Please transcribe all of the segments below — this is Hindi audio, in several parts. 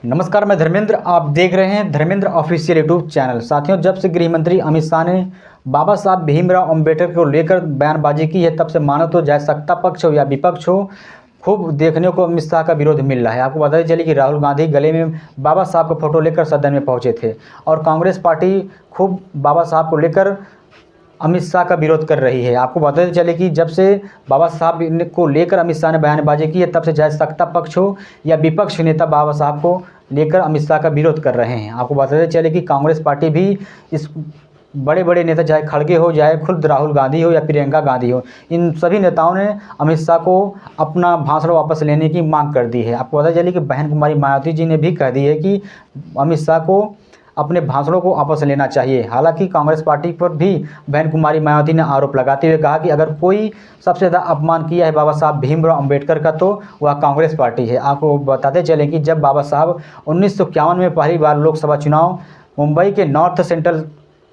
नमस्कार, मैं धर्मेंद्र। आप देख रहे हैं धर्मेंद्र ऑफिशियल यूट्यूब चैनल। साथियों, जब से गृह मंत्री अमित शाह ने बाबा साहब भीमराव अंबेडकर को लेकर बयानबाजी की है, तब से मानो तो चाहे सत्ता पक्ष हो या विपक्ष हो, खूब देखने को अमित शाह का विरोध मिल रहा है। आपको बताते चलिए कि राहुल गांधी गले में बाबा साहब का फोटो लेकर सदन में पहुंचे थे और कांग्रेस पार्टी खूब बाबा साहब को लेकर अमित शाह का विरोध कर रही है। आपको बताते चले कि जब से बाबा साहब को लेकर अमित शाह ने बयानबाजी की है, तब से चाहे सत्ता पक्ष हो या विपक्ष नेता बाबा साहब को लेकर अमित शाह का विरोध कर रहे हैं। आपको बताते चले कि कांग्रेस पार्टी भी इस बड़े बड़े नेता, चाहे खड़गे हो, चाहे खुद राहुल गांधी हो या प्रियंका गांधी हो, इन सभी नेताओं ने अमित शाह को अपना भाषण वापस लेने की मांग कर दी है। आपको पता चले कि बहन कुमारी मायावती जी ने भी कह दी है कि अमित शाह को अपने भाषणों को वापस लेना चाहिए। हालांकि कांग्रेस पार्टी पर भी बहन कुमारी मायावती ने आरोप लगाते हुए कहा कि अगर कोई सबसे ज़्यादा अपमान किया है बाबा साहब भीमराव अंबेडकर का, तो वह कांग्रेस पार्टी है। आपको बताते चलें कि जब बाबा साहब 1951 में पहली बार लोकसभा चुनाव मुंबई के नॉर्थ सेंट्रल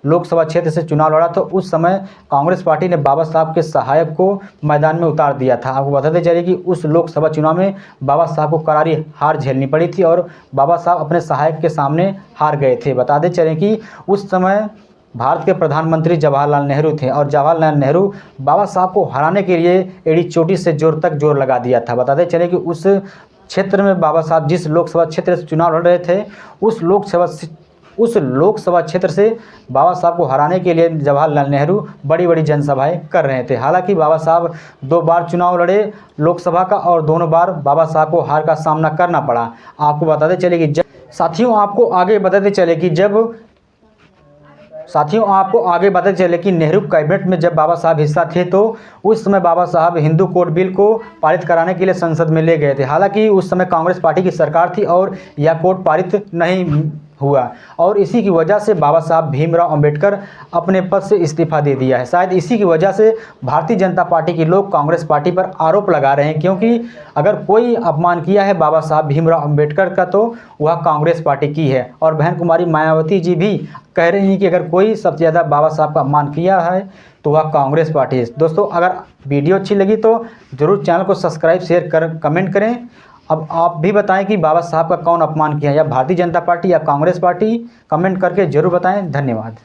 लोकसभा क्षेत्र से चुनाव लड़ा, तो उस समय कांग्रेस पार्टी ने बाबा साहब के सहायक को मैदान में उतार दिया था। आपको बताते चलिए कि उस लोकसभा चुनाव में बाबा साहब को करारी हार झेलनी पड़ी थी और बाबा साहब अपने सहायक के सामने हार गए थे। बताते चलें कि उस समय भारत के प्रधानमंत्री जवाहरलाल नेहरू थे और जवाहरलाल नेहरू बाबा साहब को हराने के लिए एड़ी चोटी से जोर तक जोर लगा दिया था। बताते चलें कि उस क्षेत्र में बाबा साहब जिस लोकसभा क्षेत्र से चुनाव लड़ रहे थे, उस लोकसभा क्षेत्र से बाबा साहब को हराने के लिए जवाहरलाल नेहरू बड़ी बड़ी जनसभाएं कर रहे थे। हालांकि बाबा साहब 2 बार चुनाव लड़े लोकसभा का और दोनों बार बाबा साहब को हार का सामना करना पड़ा। आपको बताते चले कि आपको आगे बताते चले कि नेहरू कैबिनेट में जब बाबा साहब हिस्सा थे, तो उस समय बाबा साहब हिंदू कोड बिल को पारित कराने के लिए संसद में ले गए थे। हालांकि उस समय कांग्रेस पार्टी की सरकार थी और यह कोड पारित नहीं हुआ और इसी की वजह से बाबा साहब भीमराव अंबेडकर अपने पद से इस्तीफा दे दिया है। शायद इसी की वजह से भारतीय जनता पार्टी के लोग कांग्रेस पार्टी पर आरोप लगा रहे हैं, क्योंकि अगर कोई अपमान किया है बाबा साहब भीमराव अंबेडकर का, तो वह कांग्रेस पार्टी की है। और बहन कुमारी मायावती जी भी कह रही हैं कि अगर कोई सबसे ज़्यादा बाबा साहब का अपमान किया है तो वह कांग्रेस पार्टी है। दोस्तों, अगर वीडियो अच्छी लगी तो ज़रूर चैनल को सब्सक्राइब, शेयर कर कमेंट करें। अब आप भी बताएं कि बाबा साहब का कौन अपमान किया है, या भारतीय जनता पार्टी या कांग्रेस पार्टी। कमेंट करके जरूर बताएं। धन्यवाद।